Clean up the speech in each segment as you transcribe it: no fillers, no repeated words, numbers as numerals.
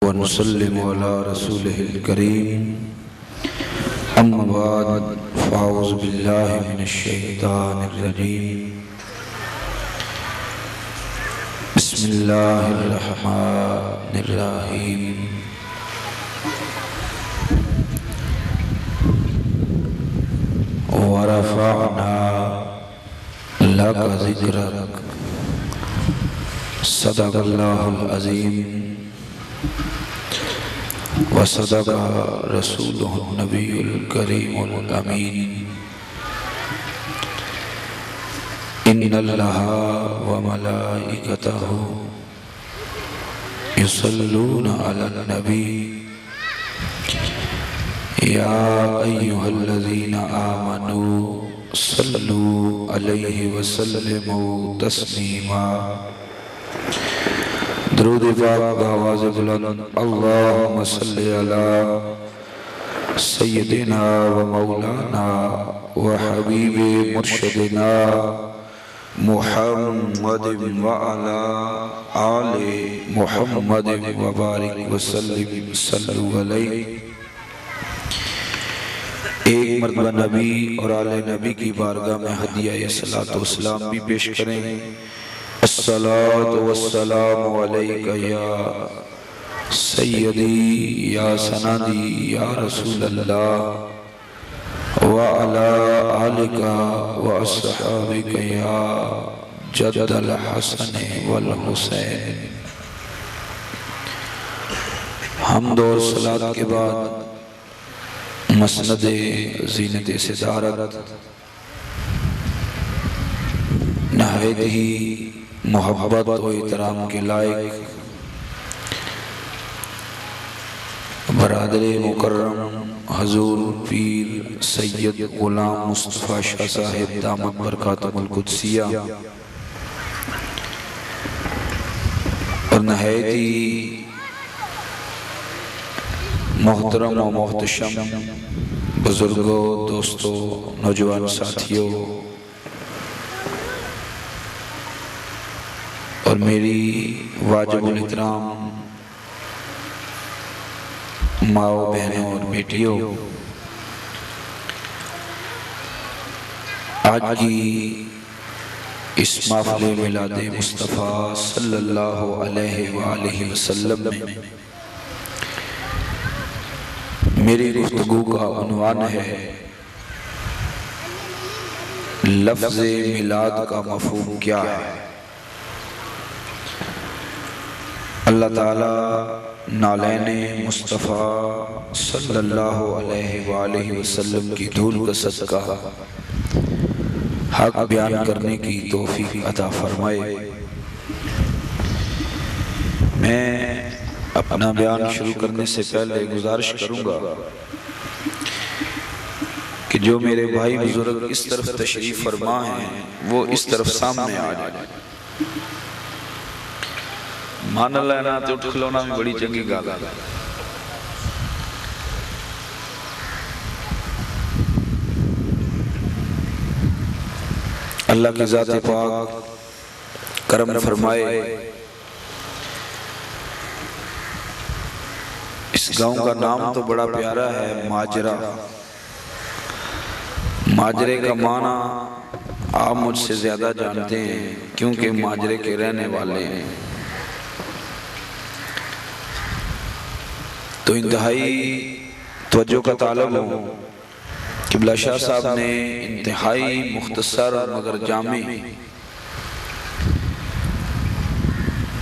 व नसल्लिमु अला रसूलिहिल करीम अम्मा बाद फ़अऊज़ु बिल्लाहि मिनश शैतानिर रजीम बिस्मिल्लाहिर रहमानिर रहीम व रफ़अना लका ज़िक्रक सदक़ल्लाहुल अज़ीम व सदक़ रसूलुहुन नबियुल करीमुल अमीन। इन्नल्लाह व मलाइकतहु युसल्लूना अलन नबी या अय्युहल्लज़ीना आमनू सल्लू अलैहि व सल्लिमू तस्लीमा। दरूद पाक आवाज़ बुलंद अल्लाहुम्मा सल्लि अला सय्यदिना व मौलाना व हबीबे मुर्शिदिना मुहम्मद व अला आले मुहम्मद व बारिक व सल्लिम सल्लु अलैहि। एक मर्तबा नबी और आले नबी की बारगाह में हदिया सलातो सलाम भी पेश करें। अस्सलातु वस्सलामु अलैका या सय्यदी या सनदी या रसूलल्लाह व अला आलिका व अस्हाबिका या जद्दल हसन वल हुसैन। हम्द और सलात के बाद मसनदे ज़ीनत सिदारत नहायत ही मोहब्बत और एहतराम के लायक बरादरे मुकर्रम हजूर पीर सैयद गुलाम मुस्तफ़ा शाह साहिब दामत बरकातुहुल कुद्सिया और नहायत ही मोहतरम और मोहतशम बुजुर्गों, दोस्तों, नौजवान साथियों और मेरी वाजिबुल इहतराम माओ, बहनों और बेटियों, आज की इस महफ़िल मिलादे मुस्तफ़ा सल्लल्लाहु अलैहि वसल्लम में मेरी गुफ्तगू का उन्वान है लफ्ज़े मिलाद का मफ़हूम क्या है। अल्लाह ताला नालैने मुस्तफ़ा सल्लल्लाहु अलैहि वसल्लम की धूल का सदका हक बयान करने की तौफीक अता फरमाए। मैं अपना बयान शुरू करने से पहले गुजारिश करूँगा कि जो मेरे भाई बुजुर्ग इस तरफ तशरीफ़ फरमा हैं वो इस तरफ सामने आ जाए। मान लेना तो उठ खलोना भी बड़ी चंगी गल है। अल्लाह की ज़ात पाक करम फरमाए। इस गांव का नाम तो बड़ा प्यारा है, माजरा। माजरे का माना आप मुझसे ज्यादा जानते हैं क्योंकि माजरे के रहने वाले हैं। तो इंतहाई तवज्जो का तालब हो कि किबला शाह साहब ने इंतहाई मुख्तसर मगर जामी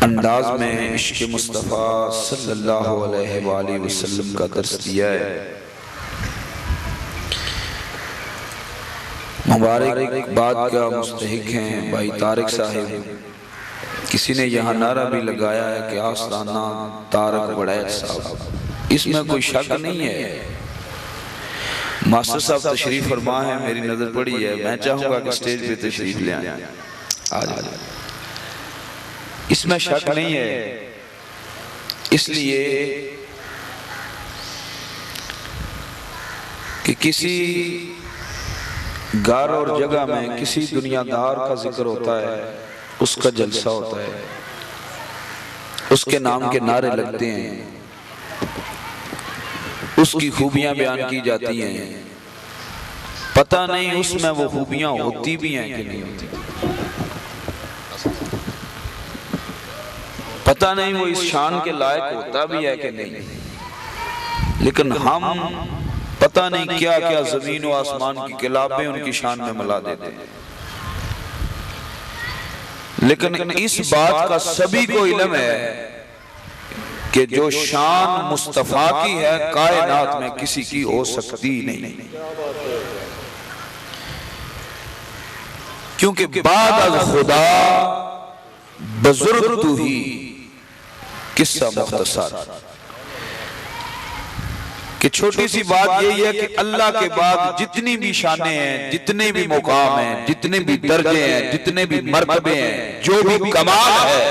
अंदाज में इश्क़ मुस्तफ़ा सल्लल्लाहु अलैहि वसल्लम का दर्स दिया है। मुबारक बात का मुस्तहिक हैं भाई तारिक साहिब। किसी ने यहाँ नारा भी लगाया है कि आस्ताना तारक वड़ैत साहब, इसमें कोई शक नहीं है। मास्टर साहब तशरीफ फरमा है, मेरी नजर पड़ी है, मैं चाहूंगा कि स्टेज पे तशरीफ ले आए। आज इसमें शक नहीं है। इसलिए कि किसी गार और जगह में किसी दुनियादार का जिक्र होता है, उसका जलसा होता है, उसके नाम के नारे लगते हैं, उसकी खूबियां बयान की जाती हैं, पता नहीं उसमें वो खूबियां होती भी हैं कि नहीं होती, पता नहीं वो इस शान के लायक होता भी है कि नहीं। लेकिन हम पता नहीं क्या क्या जमीन और आसमान की किताबें उनकी शान में मिला देते हैं। लेकिन इस बात का सभी को इल्म है कि जो शान मुस्तफा की है कायनात में किसी की हो सकती नहीं, क्योंकि बाद अज़ खुदा बुजुर्ग तू ही किस्सा मुख्तसर, कि छोटी सी बात यही है कि अल्लाह के बाद जितनी भी शाने हैं, जितने भी मुकाम हैं, जितने भी दर्जे हैं, जितने भी मर्तबे हैं, जो भी कमाल है,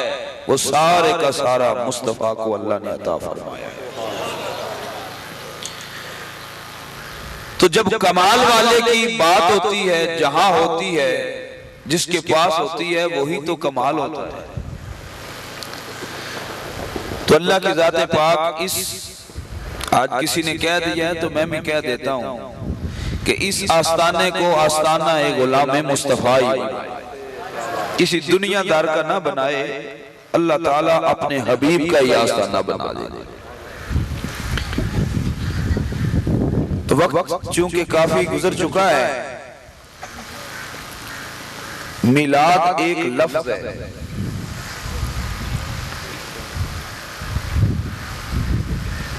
वो सारे का सारा मुस्तफा को अल्लाह ने अता फरमाया है। तो जब कमाल वाले की बात होती है, जहां होती है, जिसके पास होती है, वही तो कमाल होता है। तो अल्लाह की ज़ात पाक इस, आज किसी ने कह दिया है तो मैं भी कह देता हूं कि इस आस्ताने को आस्ताना ए गुलाम मुस्तफा ही बनाए, किसी दुनियादार का ना बनाए। अल्लाह ताला अपने हबीब का ही आस्ताना बना दे। तो वक्त चूंकि काफी गुजर चुका है, मिलाद एक लफ्ज है,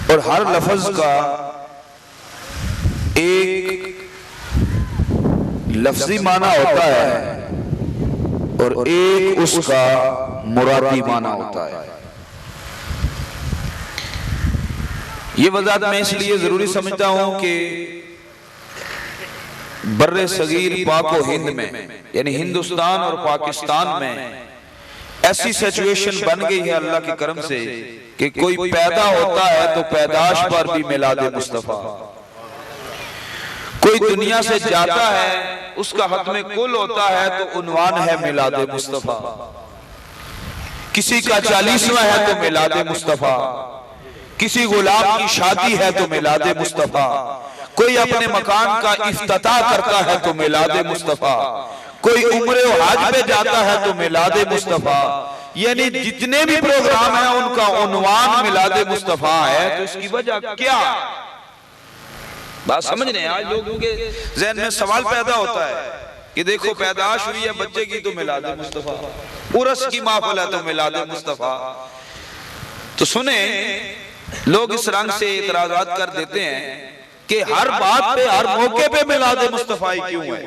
और हर लफ्ज का एक लफ्जी माना होता है और एक उसका मुरादी माना होता है। ये वज़ाहत मैं इसलिए जरूरी समझता हूं कि बर्रे सगीर पाको हिंद में, यानी हिंदुस्तान और पाकिस्तान में ऐसी सिचुएशन बन गई है अल्लाह के करम से कि कोई पैदा होता है तो पैदाश पर भी मिलाद मुस्तफा, कोई दुनिया से जाता है उसका हत्मे कुल होता है तो उन्वान है मिलाद मुस्तफा, किसी का 40वां है तो मिलाद मुस्तफा, किसी गुलाम की शादी है तो मिलाद मुस्तफा, कोई अपने मकान का इफ्तिताह करता है तो मिलाद मुस्तफा, कोई उम्रे और हज पे जाता है तो मिलाद मुस्तफा, यानी जितने भी प्रोग्राम हैं उनका उन्वान मिलाद मुस्तफा है। तो इसकी वजह क्या? बात समझ रहे हैं? आज लोगों के ज़हन में सवाल पैदा होता है कि देखो पैदाश हुई है बच्चे की तो मिलाद मुस्तफा, उर्स की महफिल है तो मिलाद मुस्तफा। तो सुने, लोग इस रंग से इतराजात कर देते हैं कि हर बात पे, हर मौके पे मिलाद मुस्तफा ही क्यों है?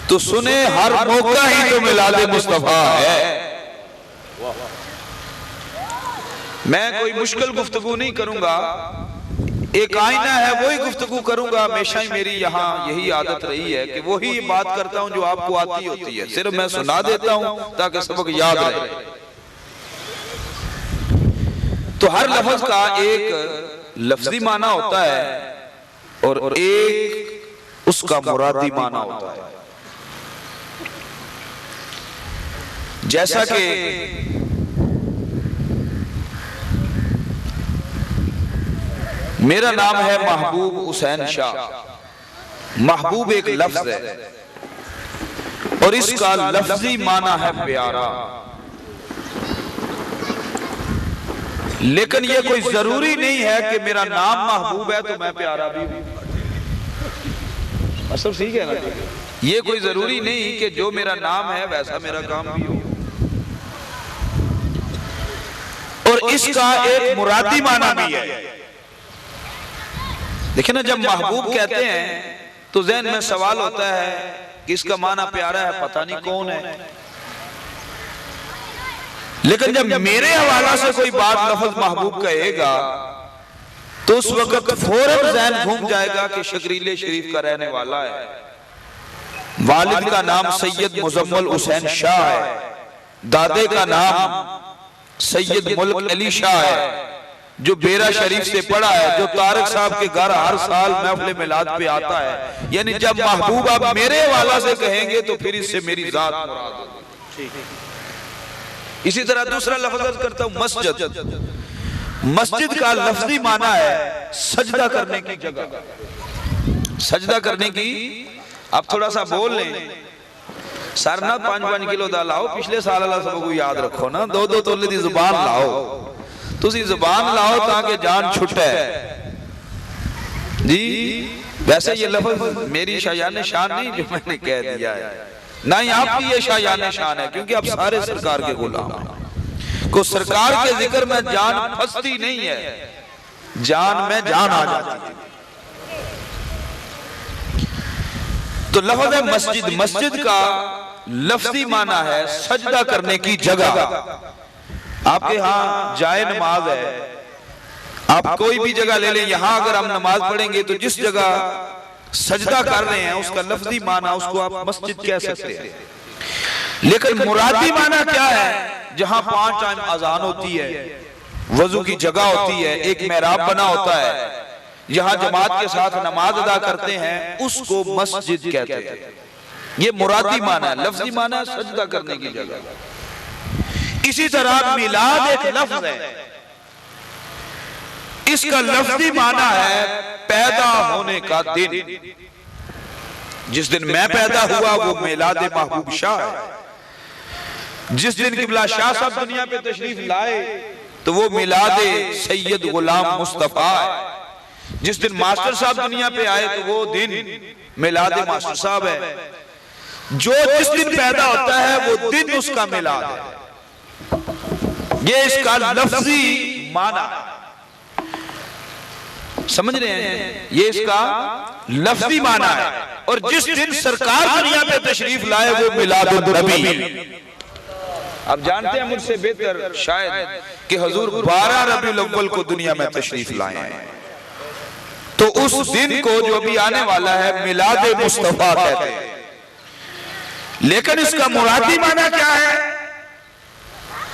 तो सुने, हर मौका ही तो मिलाद मुस्तफा है। मैं कोई मुश्किल गुफ्तगू नहीं करूंगा, एक आईना है वही गुफ्तगू करूंगा। हमेशा ही मेरी यहाँ यही आदत रही है कि वही बात करता हूं जो आपको आती होती है, सिर्फ मैं सुना देता हूं ताकि सबक याद रहे। तो हर लफ्ज का एक लफ्जी माना होता है और एक उसका मुरादी माना होता है। जैसा कि मेरा नाम है महबूब हुसैन शाह, महबूब एक लफ्ज है और इसका लफ्जी माना है प्यारा, लेकिन यह कोई जरूरी नहीं है कि मेरा नाम महबूब है तो मैं प्यारा भी हूं। सब ठीक है ना? ये कोई जरूरी नहीं कि जो मेरा नाम है वैसा मेरा काम भी हो। और इसका एक मुरादी माना भी है। देखिए ना, जब महबूब कहते हैं तो ज़हन में सवाल होता है कि इसका माना प्यारा है, पता नहीं कौन है। लेकिन जब मेरे हवाला से कोई बात लफ्ज महबूब कहेगा तो उस वक्त फौरन ज़हन घूम जाएगा कि शकरीले शरीफ का रहने वाला है, वालिद का नाम सैयद मुजम्मल हुसैन शाह है, दादे का नाम सैयद मुल्क अली शाह है जो बेरा शरीफ से पढ़ा है, जो तारक साहब के घर हर साल महफिल मिलाद पे आता है। यानी जब महबूब आप मेरे हवाला से कहेंगे तो फिर इससे मेरी जात मुराद होगी। इसी तरह दूसरा लफ्ज करता हूं मस्जिद। मस्जिद का लफ्जी माना है सजदा करने की जगह, सजदा करने की। आप थोड़ा सा बोल लें, सारनाथ 5-5 किलो दा लाओ, पिछले साल वाला सबको याद रखो ना, 2-2 तोले दी जुबान लाओ, तुसी जुबान लाओ ताकि जान छुटे जी। वैसे ये लफ्ज मेरी शायान शान नहीं जो मैंने कह दिया है, ना ही आपकी ये शायान शान है, क्योंकि आप सारे सरकार के गुलाम हैं। को सरकार के जिक्र में जान फंसती नहीं है, जान में जान आ जाती है। तो लफ्ज़ है मस्जिद, मस्जिद का लफ्ज़ी माना है सजदा करने की जगह। आपके यहाँ जाए नमाज है, आप कोई भी जगह ले लें, यहां अगर हम नमाज पढ़ेंगे तो जिस जगह सजदा कर रहे हैं उसका लफ्ज़ी माना उसको आप मस्जिद कह सकते हैं। लेकिन मुरादी माना क्या है? जहां 5 टाइम अजान होती है, वजू की जगह होती है, एक मेहराब बना होता है, यहां जमात के साथ नमाज अदा करते हैं, उसको मस्जिद कहते हैं। ये मुरादी माना है, लफ्ज़ी माना है सजदा करने की जगह। इसी तरह मिलाद एक लफ्ज़ है, इसका लफ्ज़ी माना है पैदा होने का दिन। जिस दिन मैं पैदा हुआ वो मिलाद महबूब शाह है। जिस दिन किबला शाह साहब दुनिया पे तशरीफ लाए तो वो मिलाद सैयद गुलाम मुस्तफा है। जिस दिन मास्टर साहब दुनिया पे आए तो वो दिन मिलाद मास्टर साहब है। जो जिस दिन पैदा होता है वो दिन उसका मिलाद है। ये इसका लफ्ज़ी माना, समझ रहे हैं? ये इसका लफ्ज़ी माना है। और जिस दिन सरकार दुनिया पे तशरीफ लाए वो मिलादुन नबी। आप जानते हैं मुझसे बेहतर शायद कि हुजूर 12 रबीउल अव्वल को दुनिया में तशरीफ लाए हैं, तो उस दिन को जो अभी आने वाला है मिलाद मुस्तफा कहते हैं। लेकिन इसका मुरादी माना क्या है?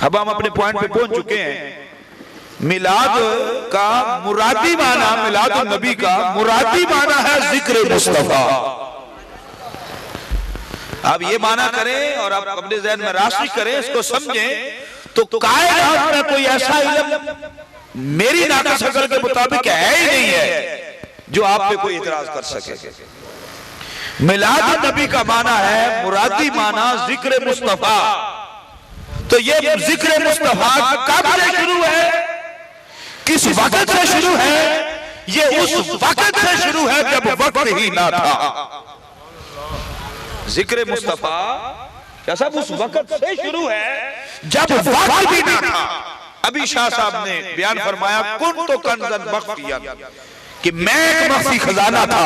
अब हम अपने पॉइंट पे पहुंच चुके हैं। मिलाद का मुरादी माना, मिलाद नबी का मुरादी माना है जिक्र मुस्तफा। आप ये माना करें और आप अपने ज़हन में राशि करें, इसको समझें तो कायनात में कोई ऐसा इल्म मेरी नाक़स अकल के मुताबिक है ही नहीं है जो आप पे कोई इतराज कर सके। मिलाद नबी का माना है, मुरादी माना जिक्र मुस्तफा। तो ये जिक्र मुस्तफा कब से शुरू है, किस वक्त से शुरू है? ये उस वक्त से शुरू है जब वक्त ही ना था। जिक्र मुस्तफा कैसा उस वक्त से शुरू है जब वक्त भी ना था। अभी शाह साहब ने बयान फरमाया कुन तो कंजन मख्फिया, कि मैं एक मख्फी खजाना था,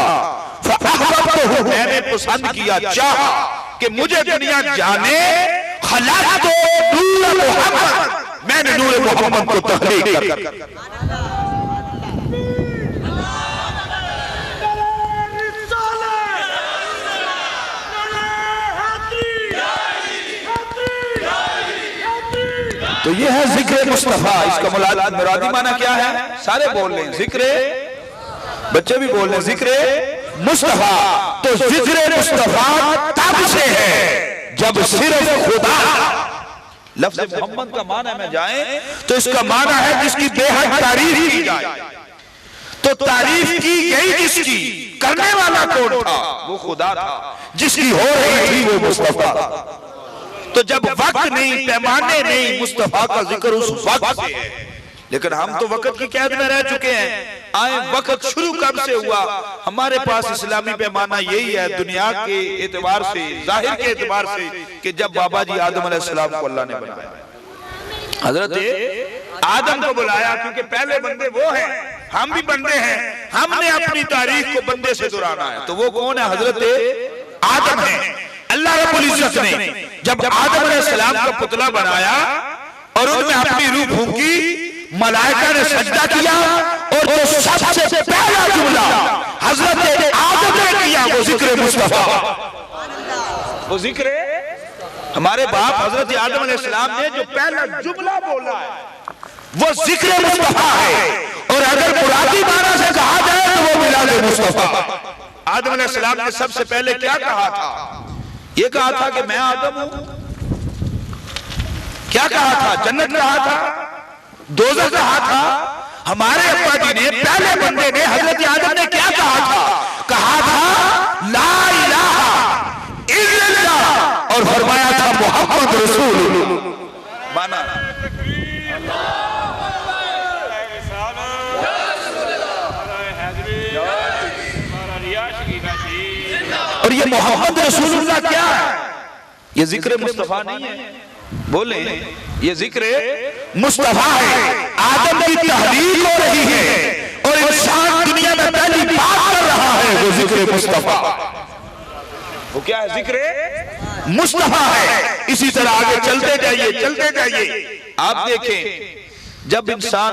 तो मैंने पसंद किया, चाहा कि मुझे दुनिया जाने, खला तो नूर मोहम्मद, मैंने नूर मोहम्मद को तहरीक कर। तो ये है जिक्र मुस्तफा। इसका मुरादी माना क्या है? सारे बोल रहे हैं जिक्र, बच्चे भी बोल रहे हैं जिक्र मुस्तफा। तो जिक्र मुस्तफा तब से है जब सिर्फ खुदा, लफ्ज़ मोहम्मद का माना में जाए तो इसका माना है जिसकी बेहद तारीफ की जाए। तो तारीफ की गई किसकी? करने वाला कौन था? वो खुदा था। जिसकी हो रही थी वो मुस्तफा था। तो जब वक्त नहीं, पैमाने नहीं, मुस्तफा का जिक्र उस वक्त से है। लेकिन हम तो वक्त की कैद में रह चुके हैं। आए वक्त शुरू कब से हुआ? हमारे पास इस्लामी पैमाना यही है दुनिया के एतबार से, जाहिर के एतबार से, कि जब बाबा जी आदम अलैहिस्सलाम को अल्लाह ने बनाया, हजरत आदम को बुलाया, क्योंकि पहले बंदे वो हैं, हम भी बंदे हैं, हमने अपनी तारीख को बंदे से दुहराना है। तो वो कौन है? हजरत आदम है। अल्लाह रब्बुल इज्जत ने जब आदम अलैहिस्सलाम का पुतला बनाया और उनमें अपनी रूह फूंकी, मलाइका ने सजदा किया, और जो सबसे पहला जुमला हजरत आदम ने किया वो जिक्र मुस्तफा। वो जिक्र हमारे बाप हजरत आदम अलैहिस्सलाम ने जो पहला जुमला बोला है वो जिक्र मुस्तफा है। और अगर मुरादी माना से कहा जाए तो वो मिलाद मुस्तफा। आदम अलैहिस्सलाम ने सबसे पहले क्या कहा था? ये कहा था कि मैं आदम हूं। क्या कहा था? जन्नत कहा था, दोज़ख कहा था। हमारे अब्बा जी ने, पहले बंदे ने, हजरत आदम ने क्या कहा था? कहा था ला इलाहा इल्लल्लाह और फरमाया था मोहम्मद रसूलुल्लाह। माना और ये मोहम्मद रसूलुल्लाह क्या है? ये जिक्र मुस्तफा नहीं है। बोले ये जिक्र मुस्तफा है। आदम की तहरीक हो रही है और इंसान दुनिया में पहली बात कर रहा है, वो जिक्र मुस्तफा। वो क्या है? जिक्र मुस्तफा है। इसी तरह आगे चलते जाइए, चलते जाइए। आप देखें जब इंसान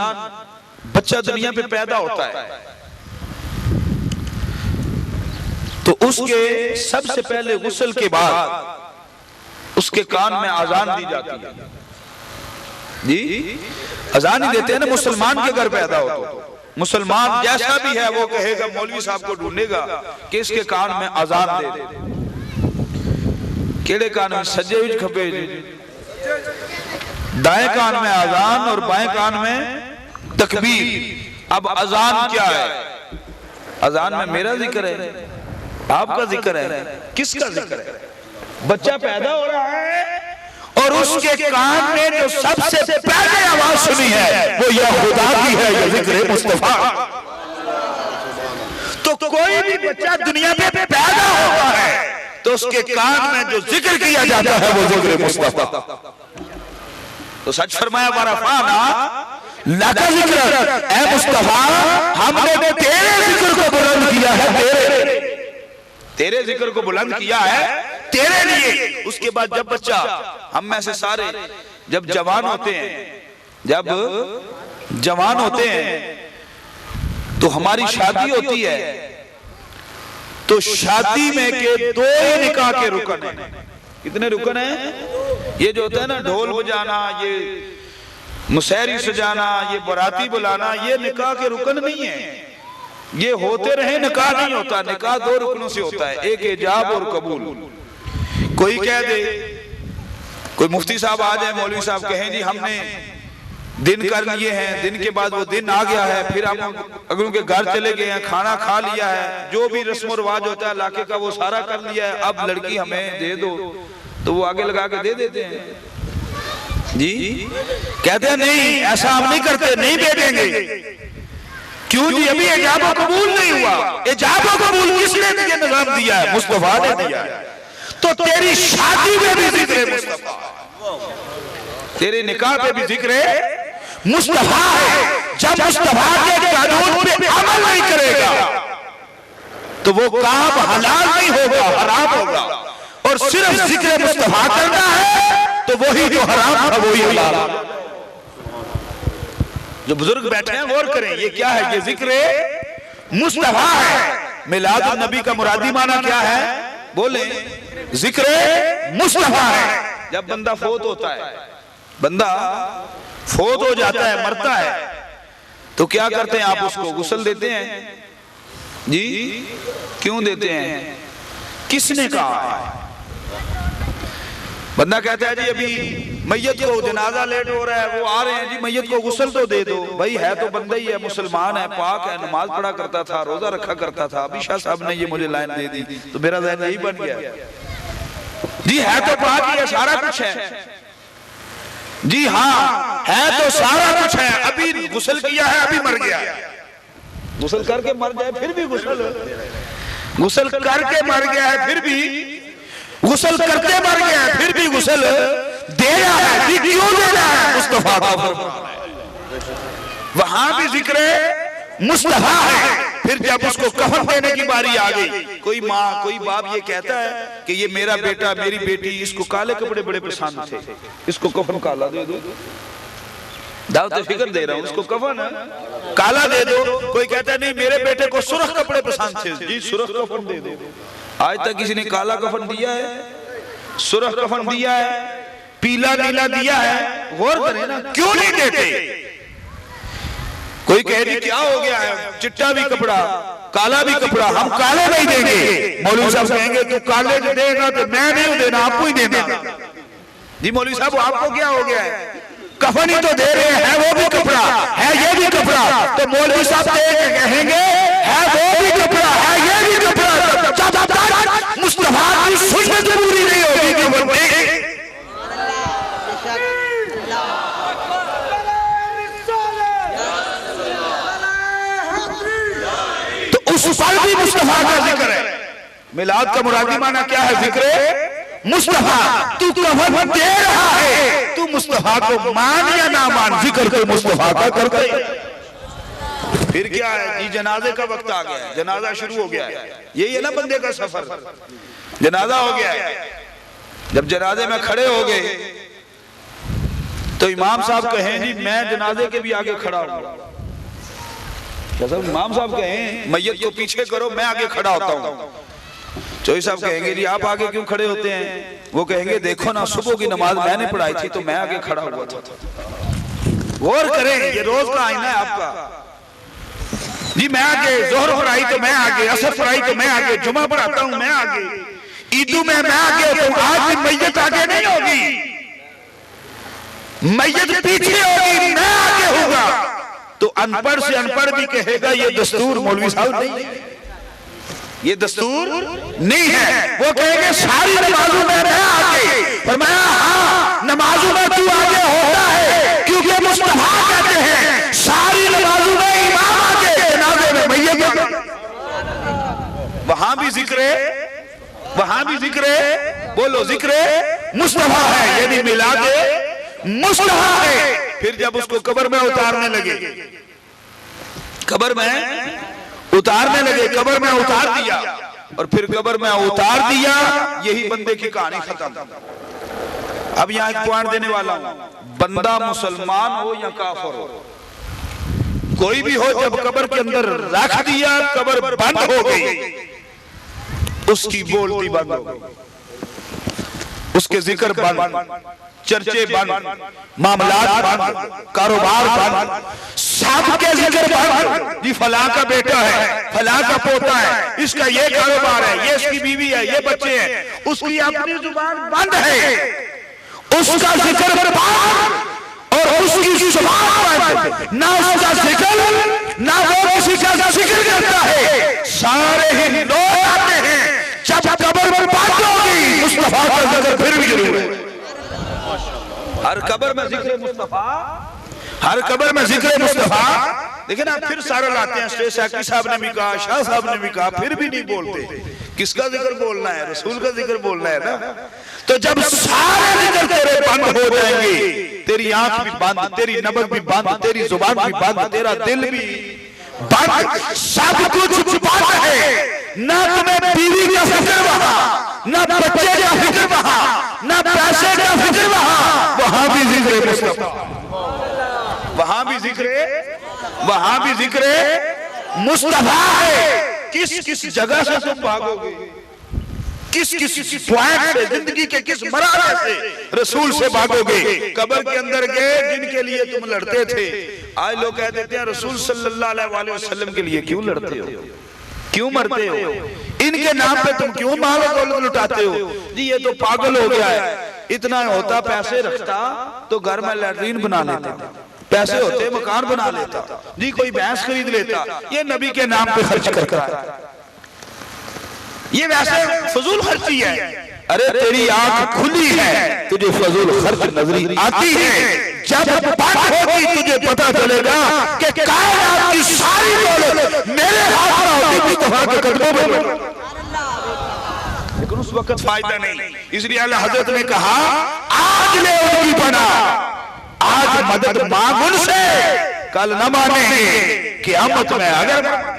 बच्चा दुनिया पे पैदा होता है तो उसके सबसे पहले गुस्ल के बाद उसके कान में अजान दी जाती है। जी अजान ही देते हैं ना मुसलमान के घर पैदा हो तो। मुसलमान जैसा भी है वो कहेगा, मौलवी साहब को ढूंढेगा कि इसके कान में अजान दे दे। केड़े कान में? सज्जे विच खपे। दाएं कान में अजान और बाएं कान में तकबीर। अब अजान क्या है? अजान में मेरा जिक्र है, आपका जिक्र है, किसका जिक्र है? बच्चा पैदा हो रहा है और उसके कान ने जो सबसे पहले आवाज सुनी है वो यह खुदा की है, यह जिक्र मुस्तफा। तो कोई भी बच्चा दुनिया में पैदा होता है तो उसके कान में जो जिक्र किया जाता है वो जिक्र मुस्तफा। तो सच फरमाया बरफाना लका जिक्र, ऐ मुस्तफा हमने तेरे जिक्र को बुलंद किया है, तेरे जिक्र को बुलंद किया है तेरे लिए। उसके बाद जब बच्चा, हम में से सारे जब जवान होते हैं, जब जवान होते हैं तो हमारी शादी होती है। तो शादी में के दो निकाह के रुकन है। कितने रुकन है? ये जो होता है ना ढोल बजाना, ये मुसहरी सजाना, ये बराती बुलाना, ये निकाह के रुकन नहीं है। ये होते रहे निकाह नहीं होता। निकाह दो रुकनों से होता है, एक इजाब और कबूल। कोई कह दे, कोई मुफ्ती साहब आ जाए, मौलवी साहब कहें जी हमने दिन कर लिए हैं, दिन के बाद वो दिन आ गया है, फिर हम अगर उनके घर चले गए हैं, खाना खा लिया है, जो भी रस्म और रिवाज होता है इलाके का वो सारा कर लिया है, अब लड़की हमें दे दो, तो वो आगे लगा के दे देते हैं। जी कहते हैं नहीं ऐसा हम नहीं करते, नहीं दे देंगे। क्यों जी? अभी इजाबो कबूल नहीं हुआ। इजाबो कबूल किसने ये निजाम दिया है? मुस्तफा ने दिया है। तो तेरी शादी में भी जिक्र मुस्तफा, तेरे निकाह पे भी जिक्र मुस्तफा है। जब मुस्तफा के कानून पे अमल नहीं करेगा तो वो काम हलाल नहीं होगा, हराम होगा। और सिर्फ जिक्र मुस्तफा करना है तो वही जो हराम था वही हलाल। जो बुजुर्ग बैठे हैं गौर करें, ये क्या है? ये जिक्र मुस्तफा है। मिलाद नबी का मुरादी माना क्या है? बोले जिक्र मुस्तफा है। जब बंदा फोत होता है, बंदा फोत हो जाता है, मरता है, तो क्या करते हैं आप? उसको गुस्ल देते हैं। जी क्यों देते हैं? किसने कहा? बंदा कहता है जी अभी मैयत को जनाजा लेट हो रहा है, वो आ रहे हैं जी, मैयत को गुस्ल तो दे दो। भाई है तो बंदा ही है, मुसलमान है, पाक है, नमाज पढ़ा करता था, रोजा रखा करता था। अभी शाह साहब ने ये मुझे लाइन दे दी तो मेरा ज़हन यही बन गया। जी है तो पाक ही है, सारा कुछ है। जी हाँ है तो सारा कुछ है। अभी गुस्ल किया है, अभी मर गया। गुस्ल करके मर जाए फिर भी गुस्ल करके मर गया है, फिर भी गुस्ल करके मर गया है, फिर भी गुस्ल दे रहा है। क्यों दे रहा है? मुस्तफा का। वहां भी जिक्र मुस्तफा है। फिर जब उसको कफन देने की बारी आ गई, कोई माँ कोई बाप ये कहता है कि ये मेरा बेटा मेरी बेटी, इसको काले कपड़े बड़े पसंद थे, इसको कफन काला दे दो। दावत फिक्र दे रहा हूं, उसको कफन काला दे दो। कोई कहता है नहीं मेरे बेटे को सुर्ख कपड़े पसंद थे, जी सुर्ख कफन दे दो। आज तक किसी ने काला कफन दिया है? सुर्ख कफन दिया है? पीला नीला दिया है? गौर करें ना, क्यों नहीं देते? कोई कह रही क्या हो गया है, चिट्टा भी कपड़ा काला भी कपड़ा, हम काले नहीं देंगे। मौलवी साहब कहेंगे तू काले देगा तो मैं नहीं देना, आपको ही देना। जी मौलवी साहब आपको क्या हो गया है? कफन ही तो दे रहे हैं, है वो भी कपड़ा, है ये भी कपड़ा। तो मौलवी साहब कहेंगे है वो भी कपड़ा, है ये भी कपड़ा। जब तक मुस्तफा की सुन्नत पूरी नहीं होगी कि बंदे तो उस पर भी मुस्तफा का जिक्र है। मिलाद का मुरादी माना क्या है? जिक्र मुस्तफा। तू कफन दे रहा है, तू मुस्तफा को मान या ना मान, जिक्र को मुस्तफा का करते। फिर क्या है जी, जनाजे का वक्त आ गया है, जनाजा शुरू हो गया है। यही है ना बंदे का सफर, जनाजा हो गया है। जब जनाजे में खड़े हो गए तो इमाम साहब कहें जी मैं जनाजे के भी आगे खड़ा हूं। इमाम साहब कहें मैयत को पीछे करो, मैं आगे खड़ा होता हूं। चौधरी साहब कहेंगे जी आप आगे क्यों खड़े होते हैं? वो कहेंगे देखो ना, सुबह की नमाज मैंने पढ़ाई थी तो मैं आगे खड़ा हुआ था। गौर करें, ये रोज का आईना है आपका। जी मैं आगे, जोहर पढ़ाई तो मैं आगे, असर पढ़ाई तो मैं आगे, जुमा पढ़ाता हूं मैं आगे, ईदू में मैं आगे। तो आज भी मैयत आगे नहीं होगी, मैयत पीछे होगी, मैं आगे होगा। तो अनपढ़ से अनपढ़ भी कहेगा ये दस्तूर मौलवी साहब नहीं है, ये दस्तूर नहीं है। वो कहेंगे सारी नमाजों में मैं आगे। फरमाया हाँ, नमाजों में तू आगे होता है क्योंकि मुस्तफा कहते हैं सारी नमाजों में इमाम आगे, जनाजे में मैयत। वहां भी जिक्र है, वहां भी जिक्र है, बोलो जिक्र मुस्तफा है, यानी मिलादे मुस्तफा है। फिर जब उसको कब्र में उतारने लगे, कब्र में उतारने लगे, कब्र में उतार दिया और फिर कब्र में उतार दिया, यही बंदे की कहानी खत्म। अब यहां एक पॉइंट देने वाला हूं, बंदा मुसलमान हो या काफिर हो, कोई भी हो, जब कब्र के अंदर रख दिया, कब्र बंद हो गई, उसकी बोलती बंद हो गई, उसके जिक्र बंद, चर्चे बंद, मामलात बंद, कारोबार बंद, सबके जिक्र बंद। जी फलां का बेटा है, फलां का पोता है, इसका ये कारोबार है, ये इसकी बीवी है, ये बच्चे हैं, उसकी अपनी जुबान बंद है, उसका जिक्र बंद और उसकी जुबान बंद। ना उसका जिक्र, ना वो किसी का जिक्र करता है। सारे ही लोग आते हैं, जब कब्र में बात होगी मुस्तफा का जिक्र फिर भी जरूर है। हर कब्र में जिक्र मुस्तफा, हर कब्र में जिक्र मुस्तफा। लेकिन आप फिर सारा लाते हैं, शेख साकी साहब ने भी कहा, शाह साहब ने भी कहा, फिर भी नहीं बोलते। किसका जिक्र बोलना है? रसूल का जिक्र बोलना है ना। तो जब सारे जिक्र तेरे बंद हो जाएंगे, तेरी आंख भी बंद, तेरी नबज भी बंद, तेरी जुबान भी बंद, तेरा दिल भी बंद, सब कुछ बंद है। ना तुम्हें बीवी का फिक्र वहां, ना बच्चे का फिक्र वहां, ना पैसे का फिक्र वहां, वहां भी जिक्र मुस्तफा, वहां भी जिक्र, वहां भी जिक्र मुस्तफा है। किस किस जगह से तुम भागोगे, किस किस पॉइंट से, जिंदगी के किस मराहल से रसूल से भागोगे? कब्र के अंदर गए जिनके लिए तुम लड़ते थे, आज लोग कह देते हैं रसूल सल्लल्लाहु अलैहि वसल्लम के लिए क्यों लड़ते हो, क्यों मरते हो, इनके नाम पे तुम क्यों माल दौलत लुटाते हो? जी ये तो पागल हो गया है। इतना होता, पैसे रखता तो घर में लैट्रीन बना लेता, पैसे होते मकान बना लेता, जी कोई भैंस खरीद लेता। ये नबी के नाम पे खर्च करता है, ये वैसे फजूल खर्ची है। अरे तेरी आंख खुली है, तुझे फजूल खर्च नजर आती है। जब बात होगी तुझे पता चलेगा कि कायनात की सारी दौलत मेरे हाथ में होगी, मुस्तफा के कदमों में। लेकिन उस वक्त फायदा नहीं, इसलिए अल्लाह हजरत ने कहा आज ले उनकी बना, आज मदद मांग उनसे, कल न माने क़यामत में अगर।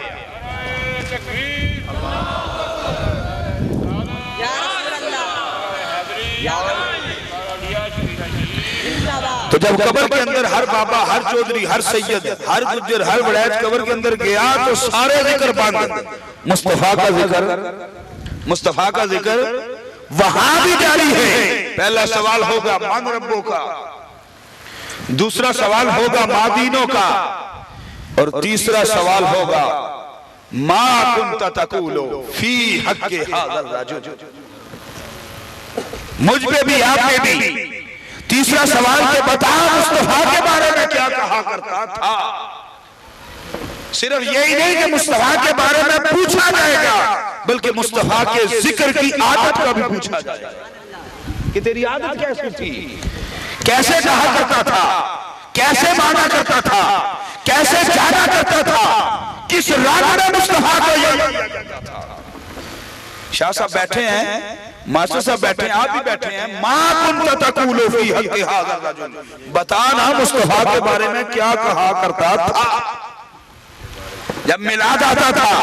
तो जब कब्र के अंदर हर बाबा, हर चौधरी, हर सैयद, हर गुज्जर, हर वड़ैच कब्र के अंदर गया तो सारे जिक्र बंद, मुस्तफा का जिक्र, मुस्तफा का जिक्र वहां भी जारी है। पहला सवाल होगा मन रब्बों का, दूसरा सवाल होगा मादीनों का, और तीसरा सवाल होगा मा कुंता तकूलो फी हक़्क़ि हाज़ा रजुल। मुझ पे भी, आप पे भी तीसरा सवाल के बता मुस्तफा के बारे में क्या कहा करता था। सिर्फ यही नहीं कि मुस्तफा के बारे में पूछा जाएगा, बल्कि मुस्तफा के जिक्र की आदत का भी पूछा जाएगा कि तेरी आदत कैसी थी, कैसे कहा करता था, कैसे माना करता था, कैसे जाना करता था, किस राग में मुस्तफा को यह करता था। शाह साहब बैठे हैं, मास्टर साहब बैठे हैं, आप भी बैठे हैं। मां कुंत तकूलु फी हक़्क़ि हाज़ा रजुल, बता ना मुस्तफा के बारे में क्या कहा करता था। जब मिलाद आता था,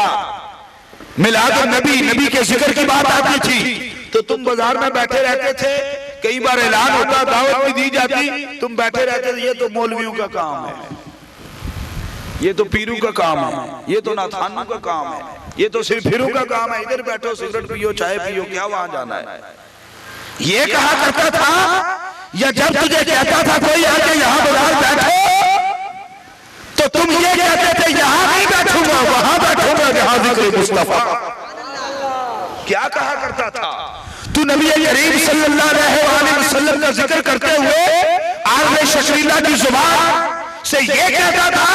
मिलाद नबी, नबी के जिक्र की बात आती थी, तो तुम बाजार में बैठे रहते थे, कई बार ऐलान होता, दावत भी दी जाती, तुम बैठे रहते थे। ये तो मौलवियों का काम है, ये तो पीरू का काम है, ये तो नाथानों का काम है, ये तो सिर्फ फिरू का काम है, इधर बैठो सिगरेट पियो चाय पियो, क्या वहां जाना है। ये कहा करता था, या जब तुझे कहता था कोई आके यहां बाजार बैठो, तो तुम ये कहते थे यहां नहीं बैठूंगा, वहां बैठूंगा जहां जिक्र मुस्तफा। क्या कहा करता था तू? नबी करीम सल्लल्लाहु अलैहि वसल्लम का जिक्र करते हुए आले शकीला की जुबान से ये कहता था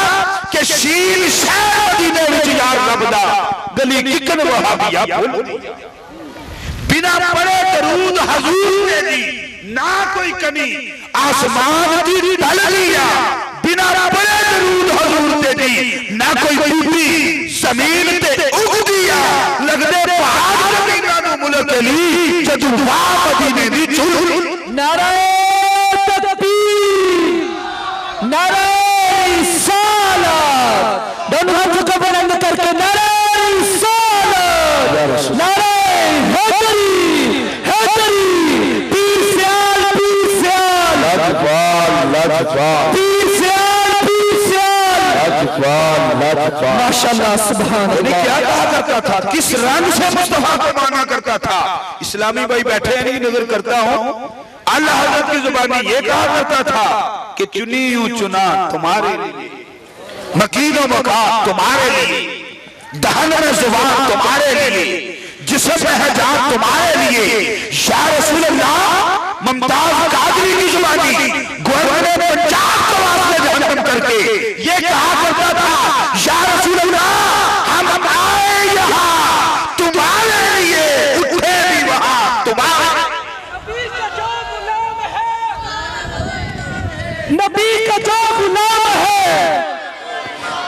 कि शील शहर मदीने विच यार रबदा गली किकन वहाबिया बोल, बिना पढ़े दरूद हुजूर ने दी ना कोई कमी, आसमान दी ढल लिया, बिना पढ़े दरूद हुजूर ने दी ना कोई टूटी, जमीन पे उग दिया, लगदे पहाड़ मदीना नु मुल्क अली जदू वाह मदीने दी चुल। नारे तकबीर, नारे रिसालत, दोनों हाथों को बुलंद करके नारे रिसालत, नारे हैदरी, हैदरी, पीर सियाल, पीर सियाल, लाजवाब लाजवाब, पीर सियाल, पीर सियाल, लाजवाब लाजवाब। माशाअल्लाह सुभान अल्लाह। क्या कहा करता था, किस रंग से मुस्तफा को माना करता था। इस्लामी भाई बैठे हैं, नहीं नजर करता हूं, अल्लाह हज़रत की जुबानी ये कहा करता था कि चुनी हूं चुना तुम्हारे लिए, मकीनो मकान तुम्हारे लिए, दहन में जुबान तुम्हारे लिए, जिस्म में है जान तुम्हारे लिए। या रसूल अल्लाह मुमताज कादरी की जुबानी गवर्नर ने पंजाब को वास्ते जहन्नम करके ये कहा करता था, या रसूल अल्लाह हम आए यहाँ तुम्हारे लिए, उठे भी वहां तुम्हारे। नबी का जो गुलाम है,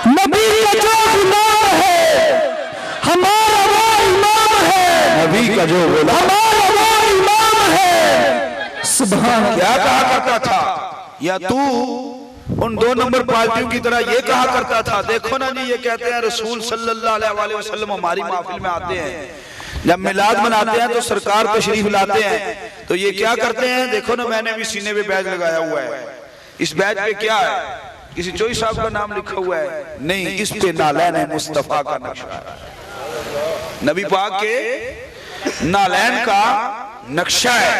नबी का जो गुलाम है, हमारा वो इमाम है, नबी का जो बोला, हमारा वो इमाम है। सुभान। क्या कहा करता था? या तू उन 2 नंबर पार्टियों की तरह ये कहा करता था, देखो ना जी ये कहते हैं रसूल सल्लल्लाहु अलैहि वसल्लम हमारी महफिल में आते हैं, जब मिलाद मनाते हैं तो सरकार तशरीफ लाते हैं, तो ये क्या करते हैं, देखो ना मैंने भी सीने पे बैज लगाया हुआ है, इस बैज पे क्या है, किसी चोई साहब का नाम लिखा हुआ है? नहीं, इस पे नालैन मुस्तफा का नक्शा है, नबी पाक के नालैन का नक्शा है,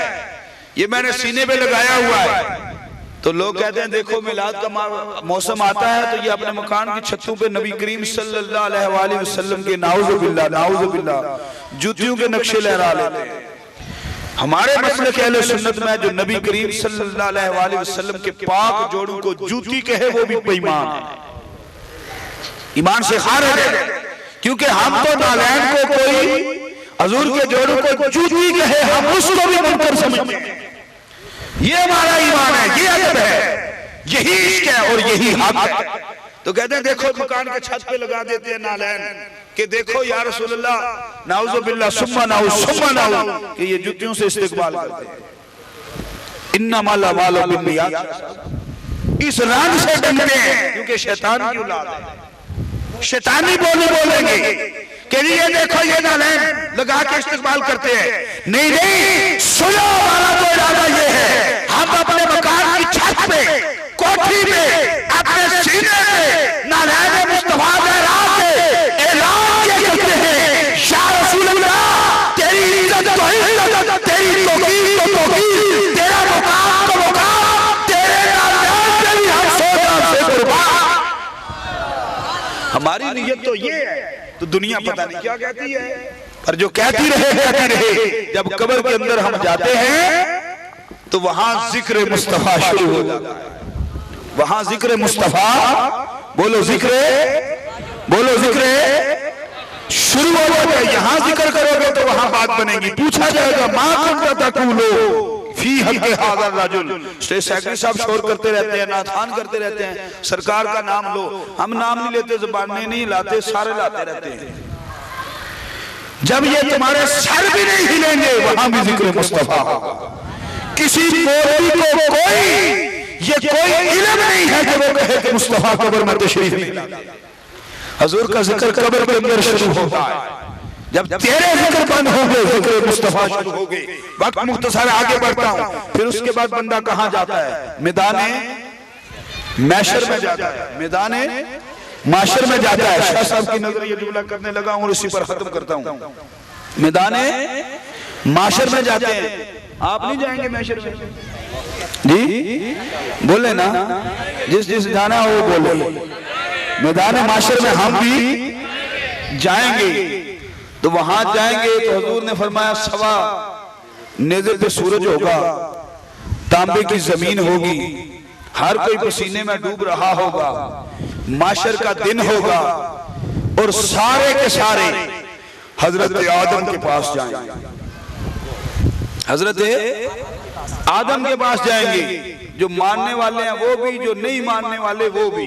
ये मैंने सीने पे लगाया हुआ है। तो लोग कहते हैं देखो मिलाद का मौसम आता है तो ये अपने मकान की छतों पे नबी करीम सल्लल्लाहु अलैहि वसल्लम के नाउज़ु बिल्लाह जूतियों के नक्शे लहरा लेते हैं। हमारे मसलक अहले सुन्नत में जो नबी करीम सल्लल्लाहु अलैहि वसल्लम के पाक जोड़ों को जूती कहे वो भी बेईमान है, ईमान से खारिज है, क्योंकि हम तो नालैन को कोई हजूर के जोड़ों को जूती कहे हम उसको भी मुनकर समझते हैं। ये हमारा ईमान है, ये अदब है, यही इश्क है और यही हक है। तो कहते हैं देखो मकान के छत पे लगा देते हैं नालैन कि देखो या रसूलुल्लाह नाउज़ु बिल्लाह सुम्मा नाउ कि ये जूतियों से इस्तेकबाल करते हैं। इन्नमल अमालु बिन्नियात, इस रंग से डरते हैं क्योंकि शैतान की औलाद है, शैतानी बोलेंगे कि ये देखो ये नालैन लगा के इस्तेकबाल करते हैं। नहीं नहीं, सुनो हमारा तो इरादा ये है, हम अपने मकान की छत पे कोठी में अपने सीने पे नालैन मुस्तफा लहरा के ऐलान ये करते हैं, या रसूल अल्लाह तेरी इज्जत तो इज्जत, तेरी तौकीर तो तौकीर, तेरा मुकाम तो मुकाम, तेरे नालैन पे भी हम सौदा से कुर्बान। हमारी नीयत तो ये है, तो दुनिया पता नहीं क्या कहती है, पर जो कहती रहे जब कब्र के अंदर हम जाते हैं तो वहां जिक्र मुस्तफा शुरू हो जाता है। वहां जिक्र मुस्तफा, बोलो जिक्र शुरू हो जाता है। यहां जिक्र करोगे तो वहां बात बनेगी। पूछा जाएगा मां कुंता तकूलो फी हक़ हाज़ा रजुल। सेक्रेटरी साहब शोर करते रहते हैं, नाथान करते रहते हैं, सरकार का नाम लो। हम नाम नहीं लेते, ज़बानें नहीं लाते, सारे लाते रहते हैं। जब ये तुम्हारे सर भी नहीं हिलेंगे वहां भी जिक्र मुस्तफा होगा। किसी मौलवी को कोई इल्म नहीं है कि वो कहे कि मुस्तफा कब्र में तशरीफ नहीं लाते। हुजूर का जिक्र कब्र के अंदर शुरू होता है। जब तेरे जिक्र बंद होंगे जिक्र मुस्तफा शुरू होंगे। वक्त मुख्तसर आगे बढ़ता हूं। फिर उसके बाद बंदा कहां जाता है? मैदाने महशर में जाता है। मैदाने महशर में जाता है। शाह साहब की नजर ये जुमला करने लगा और इसी पर खत्म करता हूं। मैदाने महशर में जाते हैं। आप नहीं जाएंगे महशर में? जी बोले ना, जिस जाना हो वो बोले। मैदान महशर में हम भी जाएंगे। तो वहां जाएंगे तो हुजूर ने फरमाया सवा नेज़े पे सूरज होगा, तांबे की जमीन होगी, हर कोई पसीने में डूब रहा होगा, महशर का दिन होगा और सारे के सारे हजरत आदम के पास जाएंगे। हजरत आदम के पास जाएंगे। जो मानने वाले हैं वो भी, जो नहीं मानने वाले वो भी।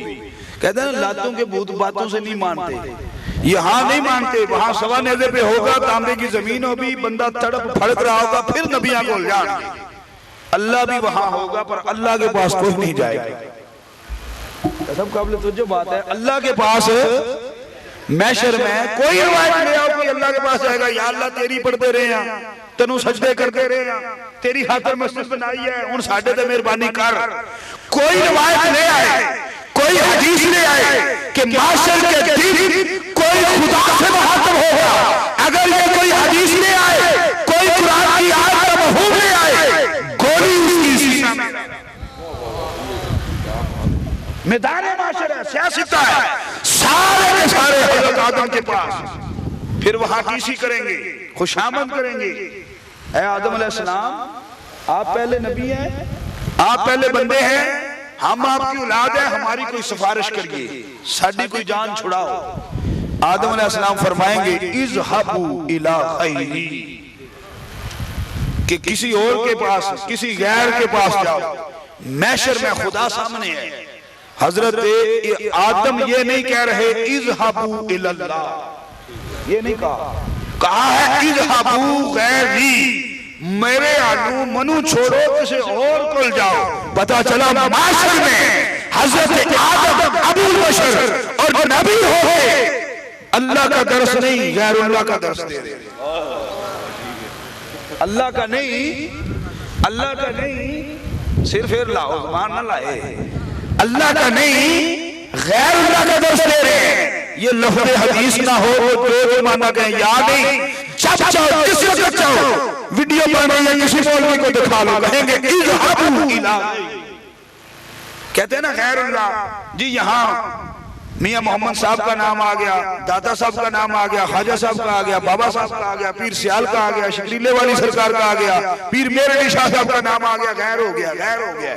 कहते हैं ना लातों के भूत बातों से नहीं मानते। यहां नहीं मानते, वहां सवा नेज़े पे होगा, तांबे की जमीन होगी, बंदा तड़प फड़क रहा होगा, फिर नबियां को जाएंगे। अल्लाह भी वहां होगा पर अल्लाह के पास कोई नहीं जाएगा। सब काबिल तवज्जो बात है। अल्लाह के पास महशर में कोई रवायत ले आओ कोई अल्लाह के पास जाएगा। या अल्लाह तेरी पढ़ते रहे हैं, तेनू सजदे करते रहे हैं, तेरी खातिर मस्जिद बनाई है, हुण साडे ते मेहरबानी कर। कोई रवायत ले आए, कोई हदीस ले आए कि महशर के दिन कोई खुदा से मुखातब होगा। अगर ये कोई हदीस ले आए, कोई कुरान की आयत का मफहूम ले आए, गोली उसकी सीना में। मैदान महशर है, सियासत है, सारे के सारे हजरत आदम के पास। फिर वहां किसी करेंगे, खुशामद करेंगे। ऐ आदम अलैहिस्सलाम, आप पहले नबी हैं, आप पहले बंदे हैं, हम आपकी औलाद है, हमारी कोई सिफारिश करिए, साडी कोई जान छुड़ाओ। आदम अलैहिस्सलाम फरमाएंगे इज़हबू इला गैरी, कि किसी और के पास, किसी गैर के पास जाओ। महशर में खुदा सामने है। हजरत आदम ये नहीं कह रहे इज़हबू इलल्लाह, ये नहीं कहा है इज़हबू गैरी, मेरे आलू मनु छोड़ो किसी और को जाओ। पता चला महशर में हजरत आदम अबुल बशर और नबी हो गए। अल्लाह का दर्स नहीं, गैरुल्लाह का दर्स दे रहे। अल्लाह का नहीं, अल्लाह का नहीं, सिर्फ फिर लाओ मान ना लाए। अल्लाह का नहीं, गैरुल्लाह का दर्स दे रहे हैं। ये लफ्ज़ हदीस ना हो तो जो माना गए या नहीं। जब चाहो किसी वक्त चाहो वीडियो बना या किसी मौलवी को दिखा लो, कहेंगे इज़हबू इला, कहते हैं ना गैरुल्लाह जी। यहाँ मियां मोहम्मद साहब का नाम आ गया, दादा साहब का नाम आ गया, ख्वाजा साहब का आ गया, बाबा साहब का आ गया, पीर सियाल का आ गया, शकीले वाली सरकार का आ गया, पीर मेरे अली शाह साहब का नाम आ गया। गैर हो गया, गैर हो गया।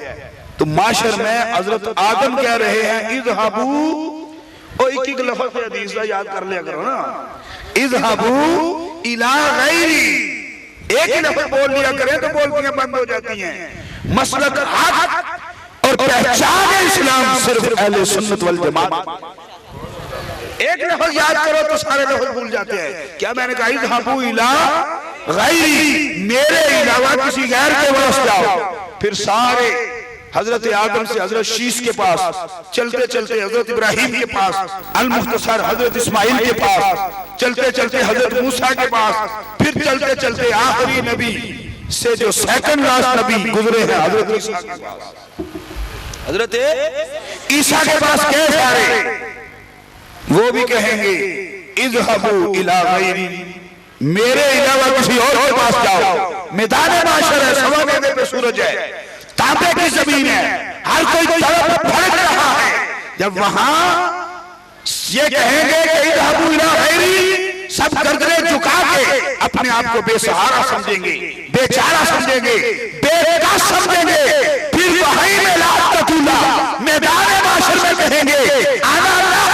तो माशर में हजरत आदम कह रहे हैं इज़हबू, और एक लफ्ज़ हदीस का याद कर लिया करो ना, इज़हबू इला गैरी। एक ही लफ्ज़ बोल लिया करें तो बोलतियां बंद हो जाती हैं। मसलक हक और पहचान इस्लाम सिर्फ अहले सुन्नत वल जमात। एक लफ्ज़ याद करो तो सारे लफ्ज़ भूल जाते हैं। क्या मैंने कहा इज़हबू इला गैरी, मेरे अलावा किसी गैर के पास जाओ। फिर सारे हजरत आदम से हजरत शीश के पास, चलते चलते हजरत इब्राहिम के पास, अल मुख्तसर हजरत इस्माइल के पास, चलते चलते हजरत मूसा के पास, फिर चलते चलते आखिरी नबी से जो सेकंड लास्ट नबी गुजरे हैं हजरत ईसा के पास। हजरत ईसा के पास क्या सारे, वो भी कहेंगे इज़हबू इला गैरी, मेरे अलावा किसी और के पास जाओ। मैदान महशर है, सवा नेज़े पे सूरज है, तांबे की जमीन है, हर कोई तड़प फड़क रहा है। जब वहां ये कहेंगे कि इज़हबू इला गैरी, सब गर्दनें झुका के अपने आप को बेसहारा समझेंगे, बेचारा समझेंगे, बेकस बात समझेंगे, फिर वहीं में लात का दूल्हा मैदान माशर में कहेंगे आना अल्लाह